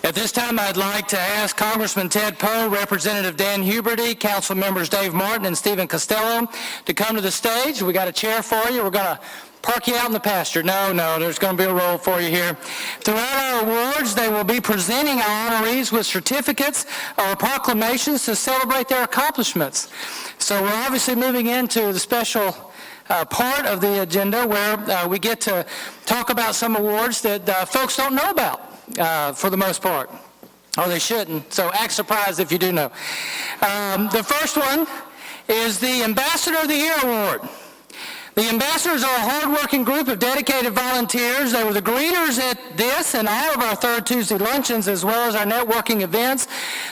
At this time, I'd like to ask Congressman Ted Poe, Representative Dan Huberty, Council members Dave Martin and Stephen Costello to come to the stage. We got a chair for you. We're going to park you out in the pasture. No, there's going to be a role for you here. Throughout our awards, they will be presenting our honorees with certificates or proclamations to celebrate their accomplishments. So we're obviously moving into the special part of the agenda where we get to talk about some awards that folks don't know about for the most part, or they shouldn't. So act surprised if you do know. The first one is the Ambassador of the Year Award. The ambassadors are a hard-working group of dedicated volunteers. They were the greeters at this and all of our third Tuesday luncheons, as well as our networking events.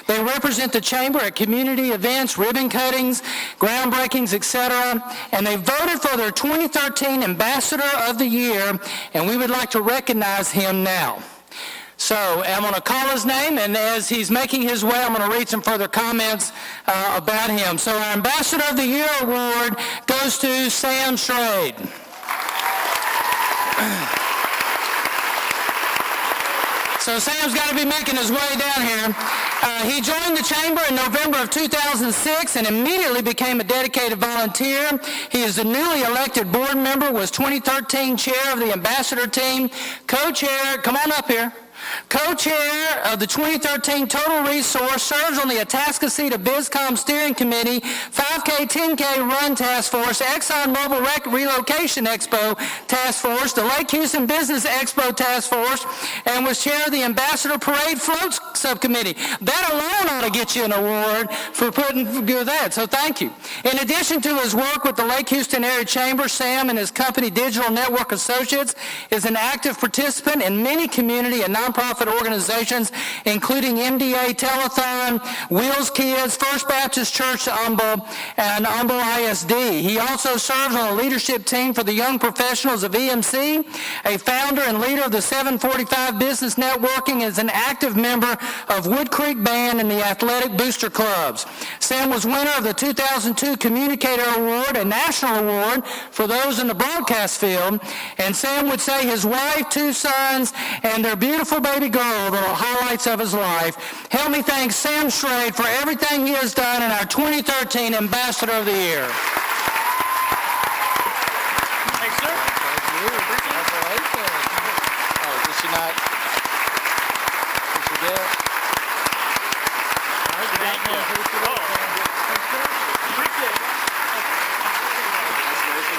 They represent the Chamber at community events, ribbon cuttings, groundbreakings, etc. And they voted for their 2013 Ambassador of the Year, and we would like to recognize him now. So I'm going to call his name, and as he's making his way, I'm going to read some further comments about him. So our Ambassador of the Year Award goes to Sam Schrade. So Sam's got to be making his way down here. He joined the Chamber in November of 2006 and immediately became a dedicated volunteer. He is the newly elected board member, was 2013 chair of the Ambassador team, co-chair, come on up here, co-chair of the 2013 Total Resource, serves on the Atascocita BizCom Steering Committee, 5K, 10K Run Task Force, ExxonMobil Relocation Expo Task Force, the Lake Houston Business Expo Task Force, and was chair of the Ambassador Parade Floats Subcommittee. That alone ought to get you an award for putting through that, so thank you. In addition to his work with the Lake Houston Area Chamber, Sam and his company Digital Network Associates is an active participant in many community and nonprofit organizations, including MDA Telethon, Wheels Kids, First Baptist Church Humble, and Humble ISD. He also serves on a leadership team for the Young Professionals of EMC, a founder and leader of the 745 Business Networking, and is an active member of Wood Creek Band and the Athletic Booster Clubs. Sam was winner of the 2002 Communicator Award, a national award for those in the broadcast field, and Sam would say his wife, 2 sons, and their beautiful baby girl, the highlights of his life. Help me thank Sam Schrade for everything he has done in our 2013 Ambassador of the Year. Thanks, sir. Thank you. Congratulations. Oh, this your night? This your day? Thank you. Appreciate it.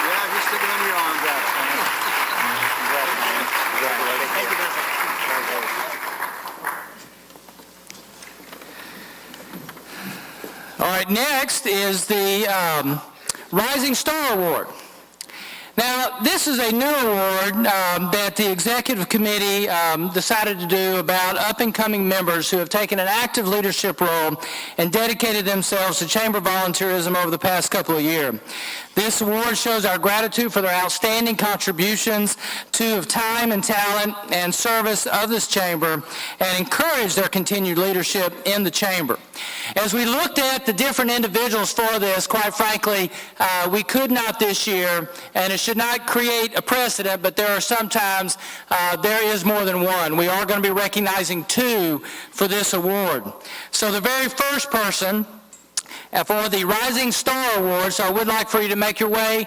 Yeah, you're sticking under your arms out. Congratulations. Thank you very much. All right, next is the Rising Star Award. Now, this is a new award that the Executive Committee decided to do about up-and-coming members who have taken an active leadership role and dedicated themselves to Chamber volunteerism over the past couple of years. This award shows our gratitude for their outstanding contributions of time and talent and service of this Chamber and encourage their continued leadership in the Chamber. As we looked at the different individuals for this, quite frankly, we could not this year, and it should not create a precedent, but there are sometimes there is more than one. We are going to be recognizing 2 for this award. So the very first person for the Rising Star Award, so I would like for you to make your way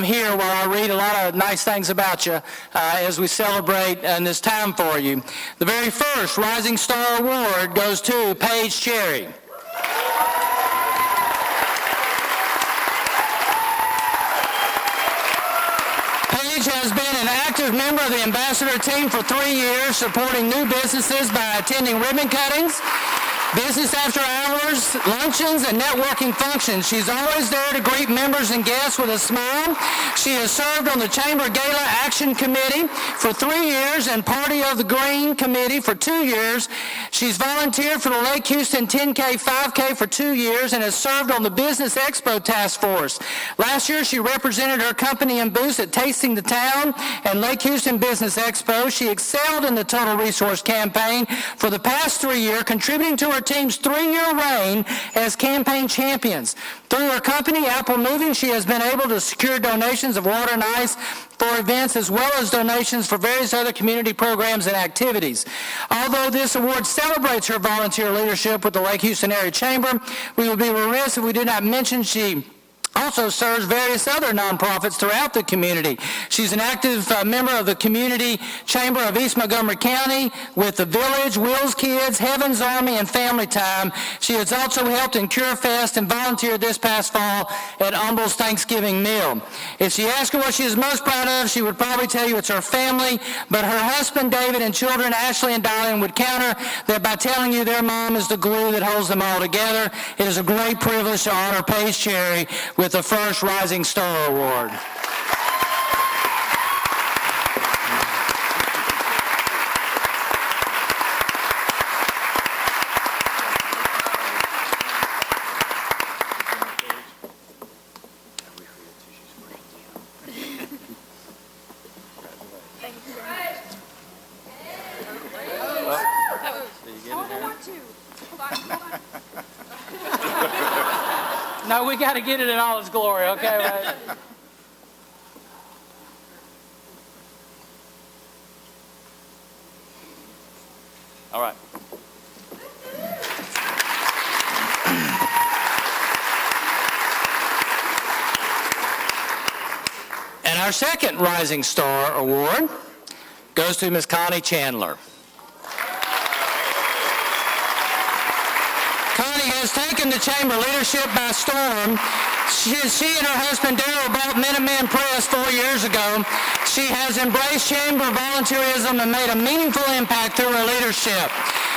here while I read a lot of nice things about you as we celebrate in this time for you. The very first Rising Star Award goes to Paige Cherry. Paige has been an active member of the Ambassador team for 3 years, supporting new businesses by attending ribbon cuttings, business after hours, luncheons, and networking functions. She's always there to greet members and guests with a smile. She has served on the Chamber Gala Action Committee for 3 years and Party of the Green Committee for 2 years. She's volunteered for the Lake Houston 10K, 5K for 2 years and has served on the Business Expo Task Force. Last year, she represented her company and booths at Tasting the Town and Lake Houston Business Expo. She excelled in the Total Resource campaign for the past 3 years, contributing to her her team's 3-year reign as campaign champions. Through her company, Apple Moving, she has been able to secure donations of water and ice for events, as well as donations for various other community programs and activities. Although this award celebrates her volunteer leadership with the Lake Houston Area Chamber, we would be remiss if we did not mention she also serves various other nonprofits throughout the community. She's an active member of the Community Chamber of East Montgomery County with the Village, Will's Kids, Heaven's Army, and Family Time. She has also helped in Cure Fest and volunteered this past fall at Humble's Thanksgiving meal. If she asked her what she is most proud of, she would probably tell you it's her family, but her husband, David, and children, Ashley and Diane, would counter that by telling you their mom is the glue that holds them all together. It is a great privilege to honor Paige Cherry with the first Rising Star Award. No, we got to get it in all its glory, okay? Right? All right. And our second Rising Star Award goes to Ms. Connie Chandler. Connie has taken the chamber leadership by storm. She and her husband Darrell bought Minuteman Press 4 years ago. She has embraced chamber volunteerism and made a meaningful impact through her leadership.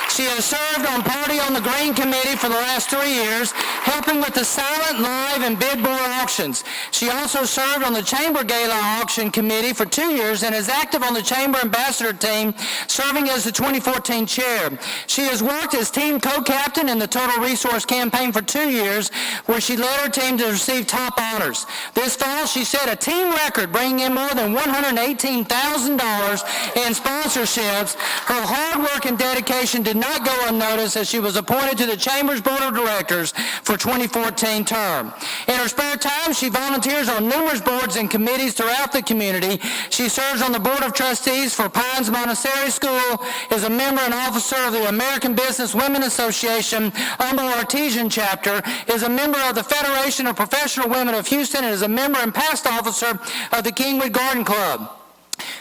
She has served on Party on the Green Committee for the last 3 years, helping with the silent, live, and bid board auctions. She also served on the Chamber Gala Auction Committee for 2 years and is active on the Chamber Ambassador team, serving as the 2014 chair. She has worked as team co-captain in the Total Resource Campaign for 2 years, where she led her team to receive top honors. This fall, she set a team record, bringing in more than $118,000 in sponsorships. Her hard work and dedication did not go unnoticed as she was appointed to the Chamber's Board of Directors for 2014 term. In her spare time, she volunteers on numerous boards and committees throughout the community. She serves on the Board of Trustees for Pines Montessori School, is a member and officer of the American Business Women Association Humble Artesian Chapter, is a member of the Federation of Professional Women of Houston, and is a member and past officer of the Kingwood Garden Club.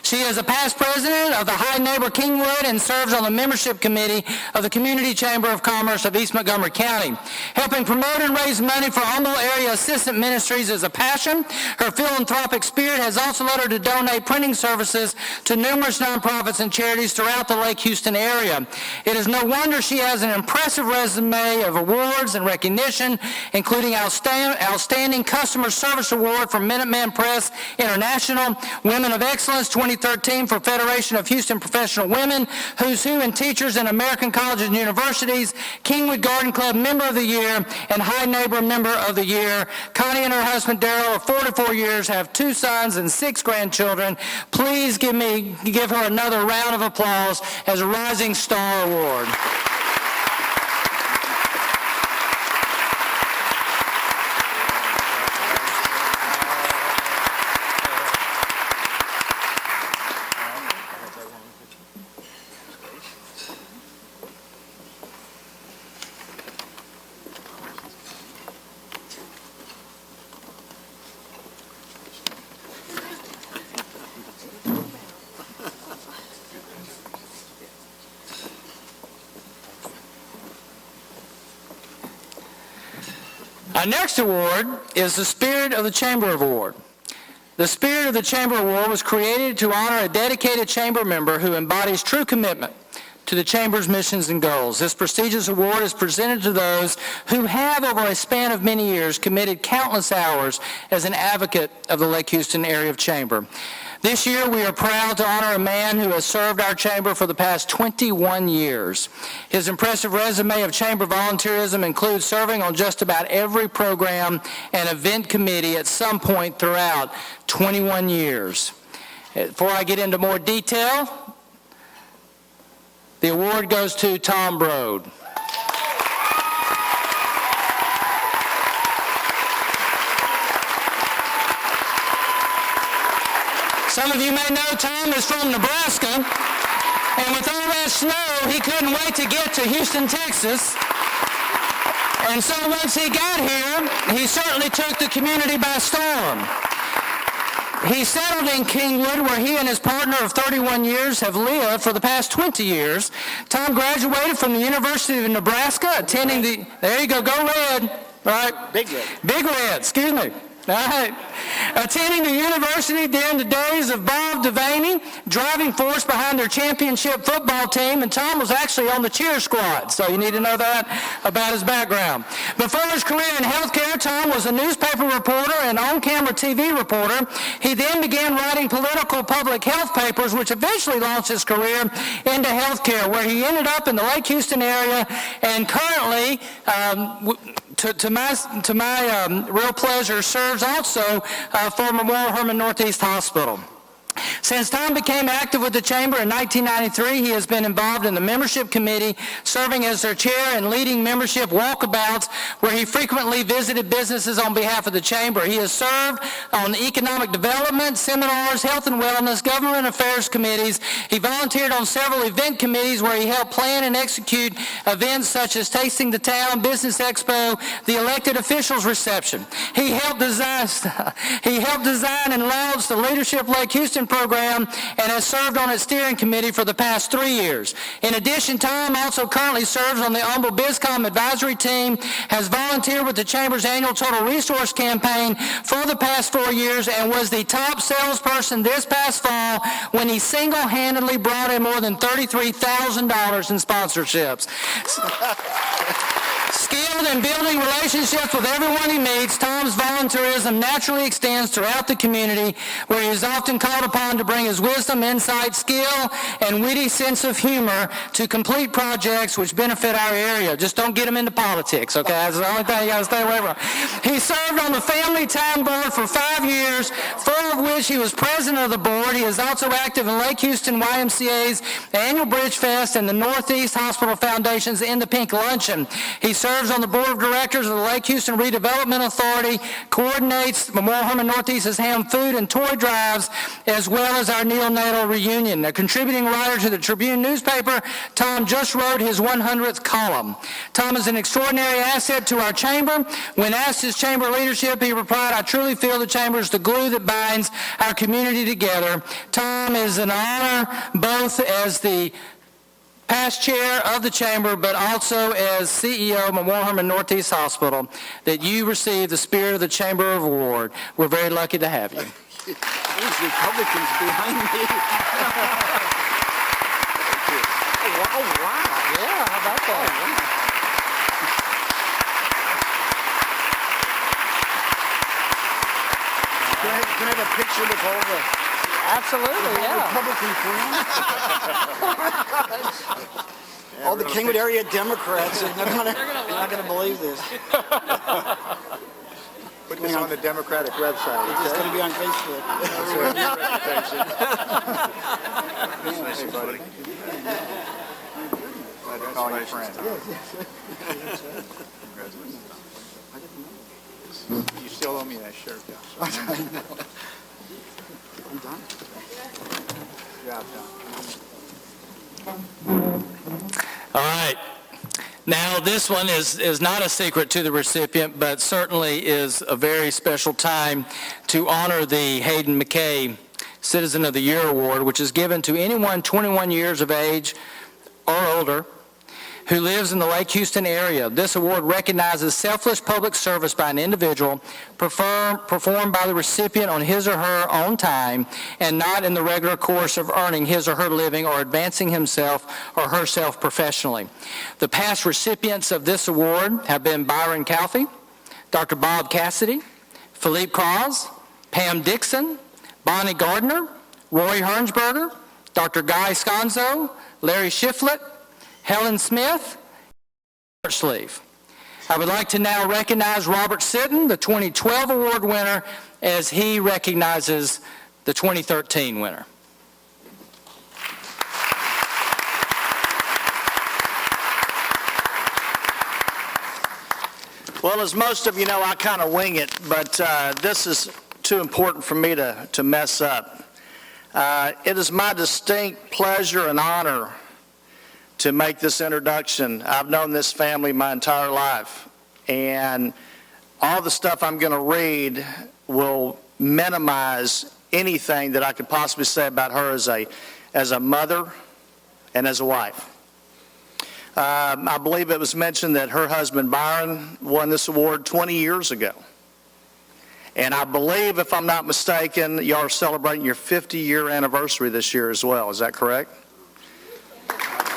She is a past president of the High Neighbor Kingwood and serves on the membership committee of the Community Chamber of Commerce of East Montgomery County. Helping promote and raise money for Humble Area Assistant Ministries is a passion. Her philanthropic spirit has also led her to donate printing services to numerous nonprofits and charities throughout the Lake Houston area. It is no wonder she has an impressive resume of awards and recognition, including Outstanding Customer Service Award from Minuteman Press International, Women of Excellence 2013 for Federation of Houston Professional Women, Who's Who in Teachers in American Colleges and Universities, Kingwood Garden Club Member of the Year, and High Neighbor Member of the Year. Connie and her husband Darrell are 44 years, have 2 sons and 6 grandchildren. Please give her another round of applause as a Rising Star Award. Our next award is the Spirit of the Chamber Award. The Spirit of the Chamber Award was created to honor a dedicated chamber member who embodies true commitment to the Chamber's missions and goals. This prestigious award is presented to those who have, over a span of many years, committed countless hours as an advocate of the Lake Houston Area Chamber. This year, we are proud to honor a man who has served our chamber for the past 21 years. His impressive resume of chamber volunteerism includes serving on just about every program and event committee at some point throughout 21 years. Before I get into more detail, the award goes to Tom Brode. Some of you may know Tom is from Nebraska, and with all that snow, he couldn't wait to get to Houston, Texas. And so once he got here, he certainly took the community by storm. He settled in Kingwood, where he and his partner of 31 years have lived for the past 20 years. Tom graduated from the University of Nebraska, attending the, there you go Red. All right. Big Red. Big Red, excuse me. All right. Attending the university during the days of Bob Devaney, driving force behind their championship football team, and Tom was actually on the cheer squad, so you need to know that about his background. Before his career in healthcare, Tom was a newspaper reporter and on-camera TV reporter. He then began writing political public health papers, which eventually launched his career into healthcare, where he ended up in the Lake Houston area, and currently, to my real pleasure, serves also for Memorial Hermann Northeast Hospital. Since Tom became active with the Chamber in 1993, he has been involved in the membership committee, serving as their chair and leading membership walkabouts, where he frequently visited businesses on behalf of the Chamber. He has served on economic development, seminars, health and wellness, government affairs committees. He volunteered on several event committees where he helped plan and execute events such as Tasting the Town, Business Expo, the elected officials reception. He helped design and launch the Leadership Lake Houston program and has served on its steering committee for the past 3 years. In addition, Tom also currently serves on the Humble BizCom advisory team, has volunteered with the Chamber's annual Total Resource campaign for the past 4 years, and was the top salesperson this past fall when he single-handedly brought in more than $33,000 in sponsorships. Skilled in building relationships with everyone he meets, Tom's volunteerism naturally extends throughout the community, where he is often called upon to bring his wisdom, insight, skill, and witty sense of humor to complete projects which benefit our area. Just don't get him into politics, okay? That's the only thing you got to stay away from. He served on the Family Time Board for 5 years, 4 of which he was president of the board. He is also active in Lake Houston YMCA's annual Bridge Fest and the Northeast Hospital Foundation's In the Pink Luncheon. He serves on the board of directors of the Lake Houston Redevelopment Authority, coordinates Memorial Hermann Northeast's ham food and toy drives, as well as our neonatal reunion. A contributing writer to the Tribune newspaper, Tom just wrote his 100th column. Tom is an extraordinary asset to our Chamber. When asked his Chamber leadership, he replied, "I truly feel the Chamber is the glue that binds our community together." Tom is an honor both as the past chair of the Chamber, but also as CEO of Memorial Hermann Northeast Hospital, that you receive the Spirit of the Chamber Award. We're very lucky to have you. These Republicans behind me. Oh, wow. Yeah, how about that? Can I have a picture with all the... Absolutely, yeah. Republican friends? All the Kingwood area Democrats, they're not going to believe this. Put this on the Democratic website. It's going to be on Facebook. Hey, buddy. Call your friend. You still owe me that shirt, though. I'm done. Yeah, All right. Now, this one is not a secret to the recipient, but certainly is a very special time to honor the Hayden McKay Citizen of the Year Award, which is given to anyone 21 years of age or older who lives in the Lake Houston area. This award recognizes selfless public service by an individual performed by the recipient on his or her own time and not in the regular course of earning his or her living or advancing himself or herself professionally. The past recipients of this award have been Byron Calfee, Dr. Bob Cassidy, Philippe Cross, Pam Dixon, Bonnie Gardner, Roy Hernsberger, Dr. Guy Sconzo, Larry Shiflett, Helen Smith, Robert Sleeve. I would like to now recognize Robert Sitton, the 2012 award winner, as he recognizes the 2013 winner. Well, as most of you know, I kind of wing it, but this is too important for me to mess up. It is my distinct pleasure and honor to make this introduction. I've known this family my entire life, and all the stuff I'm going to read will minimize anything that I could possibly say about her as a mother and as a wife. I believe it was mentioned that her husband Byron won this award 20 years ago. And I believe, if I'm not mistaken, y'all are celebrating your 50-year anniversary this year as well. Is that correct?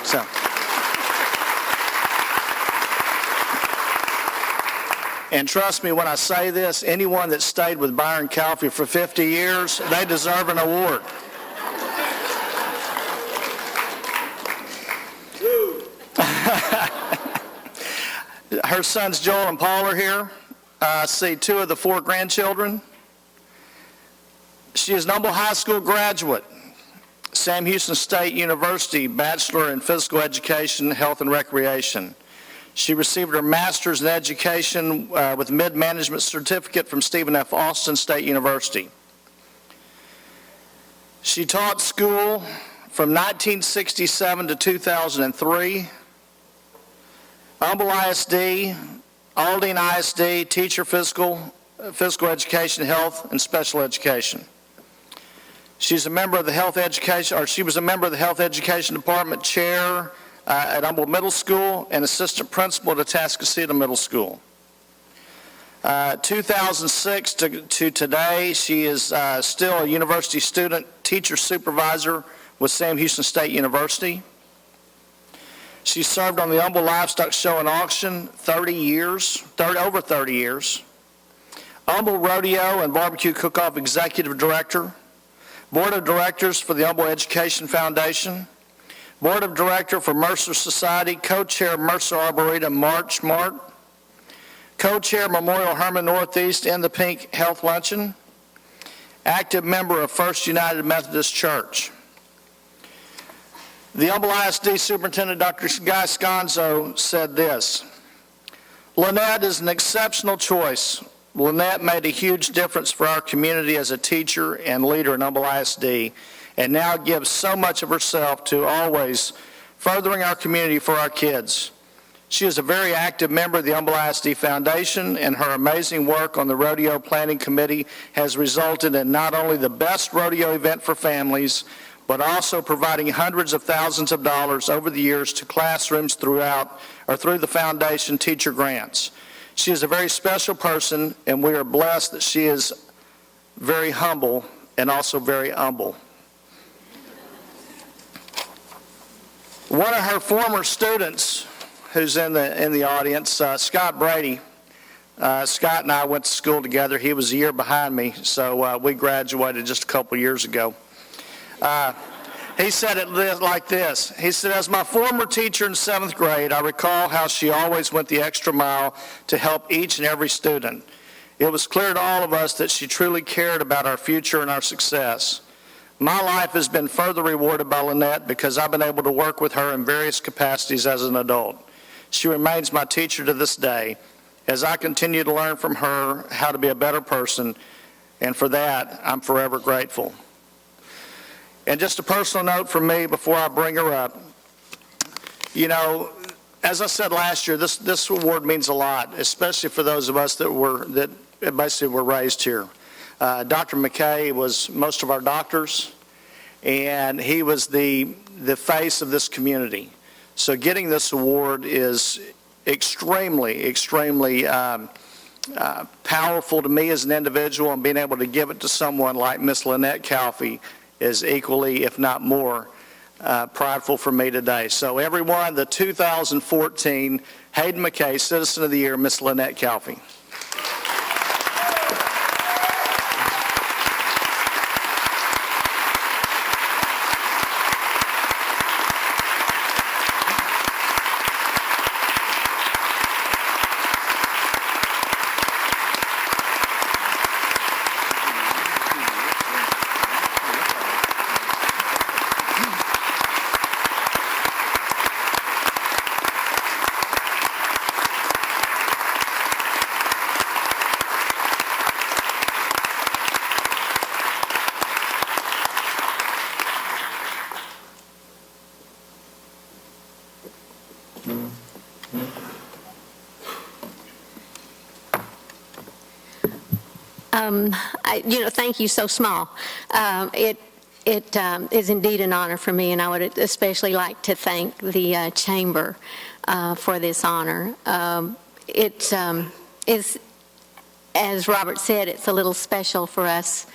So, and trust me when I say this, anyone that stayed with Byron Calfee for 50 years, they deserve an award. Her sons Joel and Paul are here. I see 2 of the 4 grandchildren. She is an Humble High School graduate, Sam Houston State University Bachelor in Physical Education, Health and Recreation. She received her Master's in Education with Mid-Management Certificate from Stephen F. Austin State University. She taught school from 1967 to 2003. Humble ISD, Aldine ISD, teacher physical education, health, and special education. She's a member of the health education, or she was a member of the health education department chair at Humble Middle School and assistant principal at Atascocita Middle School. 2006 to today, she is still a university student teacher supervisor with Sam Houston State University. She served on the Humble Livestock Show and Auction over 30 years. Humble Rodeo and Barbecue Cook-Off Executive Director. Board of Directors for the Humble Education Foundation. Board of Director for Mercer Society. Co-Chair Mercer Arboretum March Mart. Co-Chair Memorial Herman Northeast in the Pink Health Luncheon. Active member of First United Methodist Church. The Humble ISD Superintendent, Dr. Guy Sconzo, said this: Lynette is an exceptional choice. Lynette made a huge difference for our community as a teacher and leader in Humble ISD, and now gives so much of herself to always furthering our community for our kids. She is a very active member of the Humble ISD Foundation, and her amazing work on the Rodeo Planning Committee has resulted in not only the best rodeo event for families, but also providing hundreds of thousands of dollars over the years to classrooms through the foundation teacher grants. She is a very special person, and we are blessed that she is very humble and also very humble. One of her former students, who's in the audience, Scott Brady. Scott and I went to school together. He was a year behind me, so we graduated just a couple years ago. He said it like this. He said, as my former teacher in 7th grade, I recall how she always went the extra mile to help each and every student. It was clear to all of us that she truly cared about our future and our success. My life has been further rewarded by Lynette because I've been able to work with her in various capacities as an adult. She remains my teacher to this day as I continue to learn from her how to be a better person, and for that, I'm forever grateful. And just a personal note from me before I bring her up. You know, as I said last year, this award means a lot, especially for those of us that basically were raised here. Dr. McKay was most of our doctors, and he was the face of this community. So getting this award is extremely powerful to me as an individual, and being able to give it to someone like Miss Lynette Calfee is equally, if not more, prideful for me today. So everyone, the 2014 Hayden McKay Citizen of the Year, Miss Lynette Calfee. Thank you so small. It is indeed an honor for me, and I would especially like to thank the Chamber for this honor. It is, as Robert said, it's a little special for us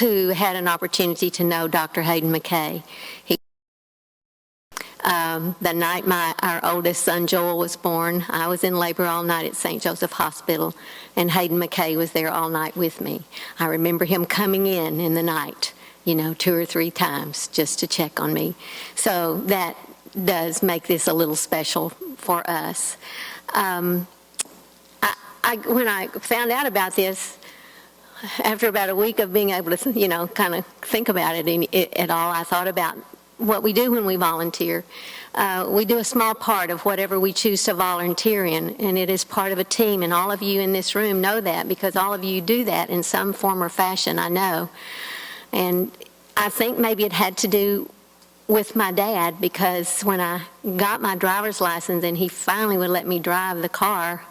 who had an opportunity to know Dr. Hayden McKay. The night our oldest son Joel was born, I was in labor all night at St. Joseph Hospital, and Hayden McKay was there all night with me. I remember him coming in the night, 2 or 3 times just to check on me. So that does make this a little special for us. When I found out about this, after about a week of being able to, kind of think about it at all, I thought about what we do when we volunteer. We do a small part of whatever we choose to volunteer in, and it is part of a team, and all of you in this room know that because all of you do that in some form or fashion, I know. And I think maybe it had to do with my dad, because when I got my driver's license and he finally would let me drive the car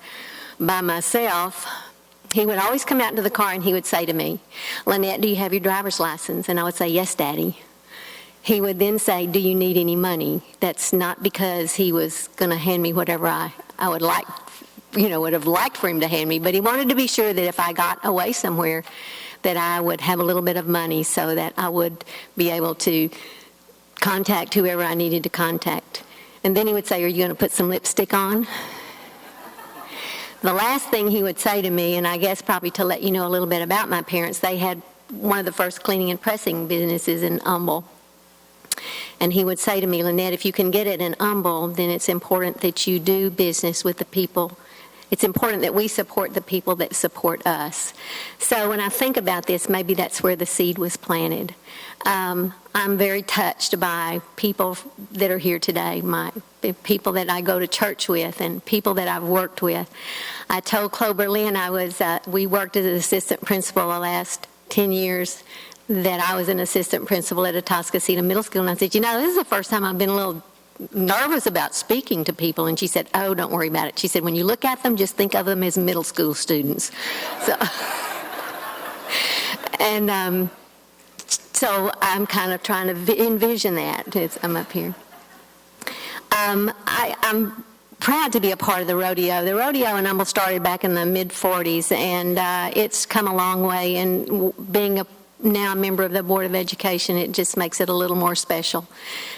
by myself, he would always come out into the car and he would say to me, "Lynette, do you have your driver's license?" And I would say, "Yes, Daddy." He would then say, "Do you need any money?" That's not because he was going to hand me whatever I would like, would have liked for him to hand me, but he wanted to be sure that if I got away somewhere, that I would have a little bit of money so that I would be able to contact whoever I needed to contact. And then he would say, "Are you going to put some lipstick on?" The last thing he would say to me, and I guess probably to let you know a little bit about my parents, they had one of the first cleaning and pressing businesses in Humble. And he would say to me, "Lynette, if you can get it in Humble, then it's important that you do business with the people. It's important that we support the people that support us." So when I think about this, maybe that's where the seed was planted. I'm very touched by people that are here today, people that I go to church with and people that I've worked with. I told Chloe Berlin we worked as an assistant principal the last 10 years, that I was an assistant principal at Atascocita Middle School, and I said, "This is the first time I've been a little nervous about speaking to people." And she said, "Oh, don't worry about it." She said, "When you look at them, just think of them as middle school students." So I'm kind of trying to envision that as I'm up here. I'm proud to be a part of the rodeo. The rodeo in Humble started back in the mid-'40s, and it's come a long way, and being now a member of the Board of Education, it just makes it a little more special.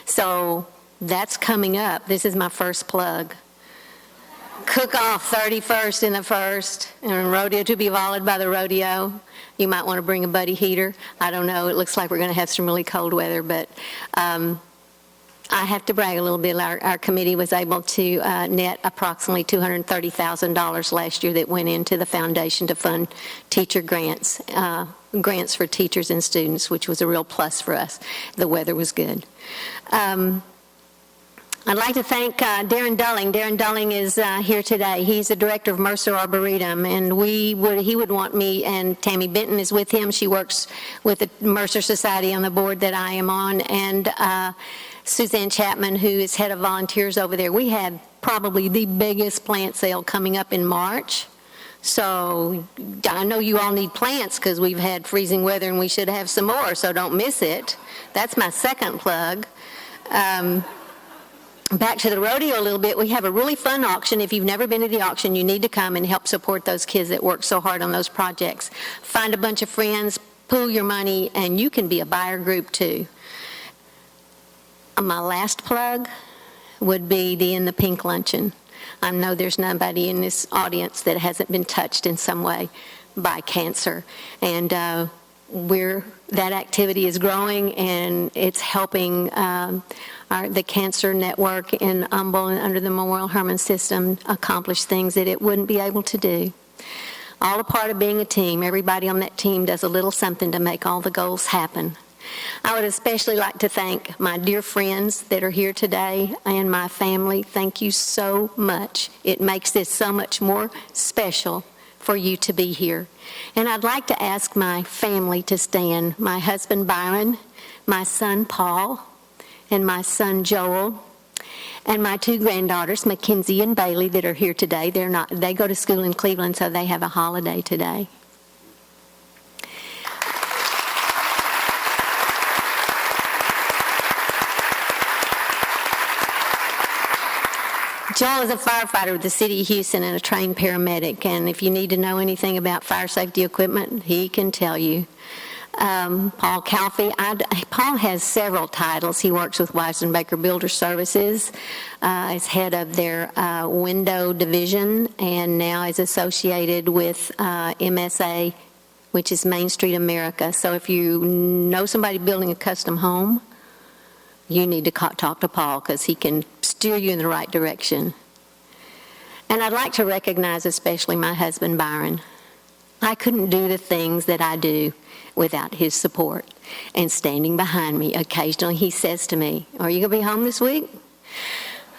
So that's coming up. This is my first plug. Cook-off 31st in the 1st, and rodeo to be followed by the rodeo. You might want to bring a buddy heater. I don't know. It looks like we're going to have some really cold weather, but I have to brag a little bit. Our committee was able to net approximately $230,000 last year that went into the foundation to fund teacher grants for teachers and students, which was a real plus for us. The weather was good. I'd like to thank Darren Dulling. Darren Dulling is here today. He's the director of Mercer Arboretum, and he would want me, and Tammy Benton is with him. She works with the Mercer Society on the board that I am on, and Suzanne Chapman, who is head of volunteers over there. We had probably the biggest plant sale coming up in March. So I know you all need plants because we've had freezing weather and we should have some more, so don't miss it. That's my second plug. Back to the rodeo a little bit, we have a really fun auction. If you've never been to the auction, you need to come and help support those kids that work so hard on those projects. Find a bunch of friends, pool your money, and you can be a buyer group too. My last plug would be the In the Pink luncheon. I know there's nobody in this audience that hasn't been touched in some way by cancer, and that activity is growing, and it's helping the Cancer Network in Humble and under the Memorial Hermann system accomplish things that it wouldn't be able to do. All a part of being a team. Everybody on that team does a little something to make all the goals happen. I would especially like to thank my dear friends that are here today and my family. Thank you so much. It makes this so much more special for you to be here. And I'd like to ask my family to stand. My husband Byron, my son Paul, and my son Joel, and my 2 granddaughters, Mackenzie and Bailey, that are here today. They go to school in Cleveland, so they have a holiday today. Joel is a firefighter with the City of Houston and a trained paramedic, and if you need to know anything about fire safety equipment, he can tell you. Paul Calfee, Paul has several titles. He works with Weisenbaker Builder Services as head of their window division, and now is associated with MSA, which is Main Street America. So if you know somebody building a custom home, you need to talk to Paul, because he can steer you in the right direction. And I'd like to recognize especially my husband, Byron. I couldn't do the things that I do without his support and standing behind me. Occasionally he says to me, "Are you going to be home this week?"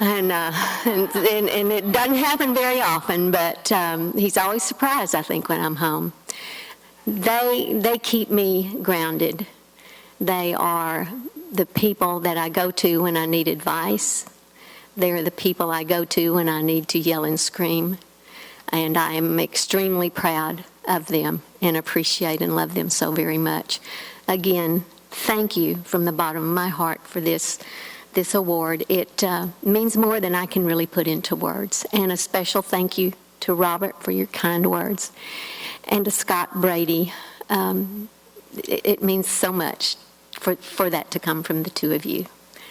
And it doesn't happen very often, but he's always surprised, I think, when I'm home. They keep me grounded. They are the people that I go to when I need advice. They're the people I go to when I need to yell and scream. And I am extremely proud of them and appreciate and love them so very much. Again, thank you from the bottom of my heart for this award. It means more than I can really put into words. And a special thank you to Robert for your kind words, and to Scott Brady. It means so much for that to come from the two of you.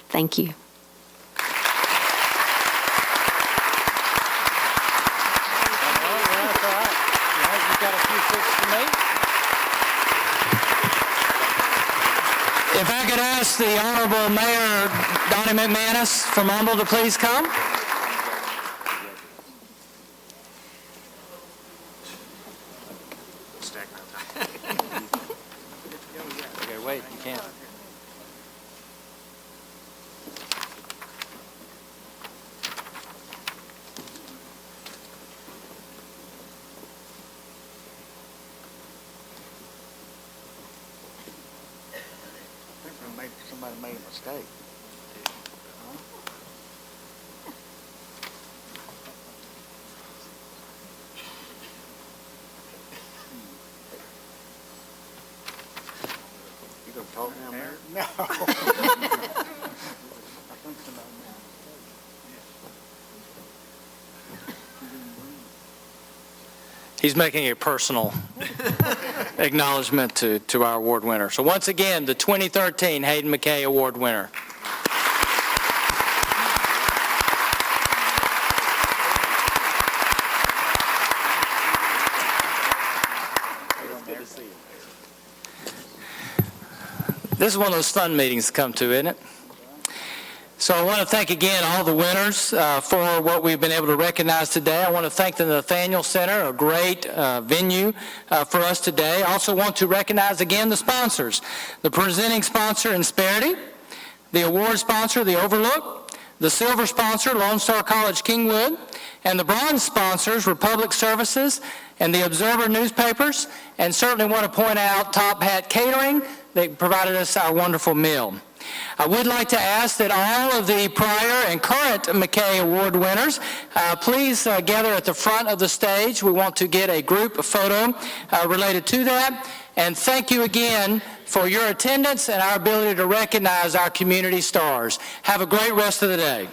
Thank you. If I could ask the Honorable Mayor Donnie McManus from Humble to please come. Okay, wait, you can't. Somebody made a mistake. You gonna talk now, Mayor? No. He's making a personal acknowledgement to our award winner. So once again, the 2013 Hayden McKay Award winner. This is one of those fun meetings to come to, isn't it? So I want to thank again all the winners for what we've been able to recognize today. I want to thank the Nathaniel Center, a great venue for us today. I also want to recognize again the sponsors. The presenting sponsor, Insperity, the award sponsor, The Overlook, the silver sponsor, Lone Star College Kingwood, and the bronze sponsors, Republic Services and the Observer newspapers, and certainly want to point out Top Hat Catering. They provided us our wonderful meal. I would like to ask that all of the prior and current McKay Award winners please gather at the front of the stage. We want to get a group photo related to that. And thank you again for your attendance and our ability to recognize our community stars. Have a great rest of the day.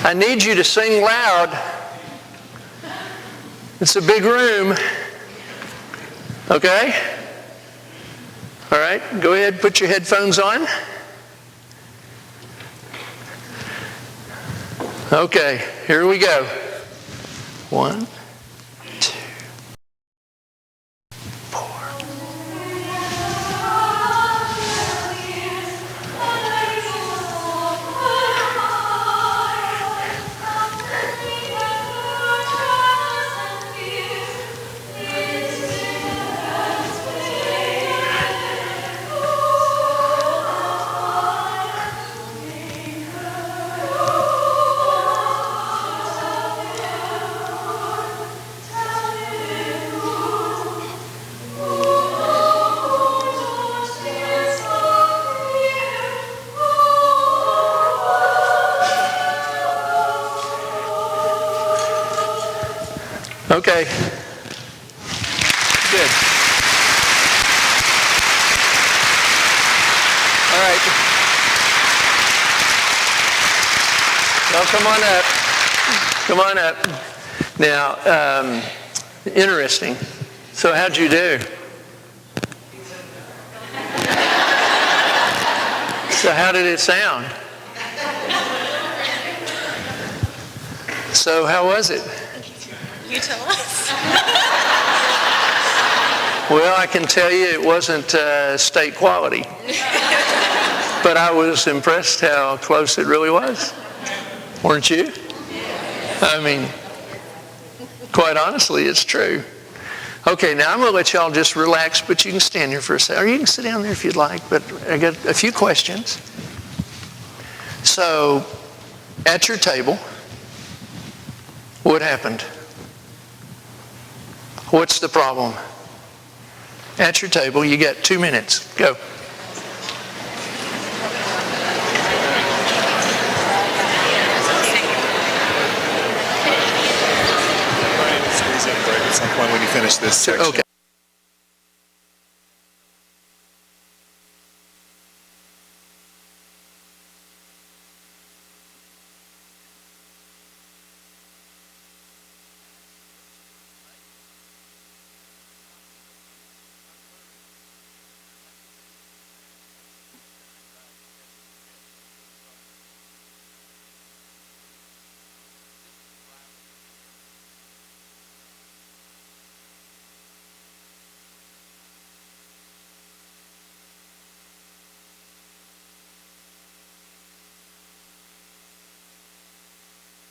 I need you to sing loud. It's a big room. Okay? All right, go ahead, put your headphones on. Okay, here we go. 1, 2, 4. Okay. Good. right. Well, come on up. Come on up. Now, interesting. So how'd you do? So how did it sound? So how was it? You tell us. Well, I can tell you it wasn't state quality. But I was impressed how close it really was. Weren't you? I mean, quite honestly, it's true. Okay, now I'm going to let y'all just relax, but you can stand here for a second. Or you can sit down there if you'd like, but I got a few questions. So, at your table, what happened? What's the problem? At your table, you got 2 minutes. Go. Squeeze in a break at some point when you finish this section. Okay.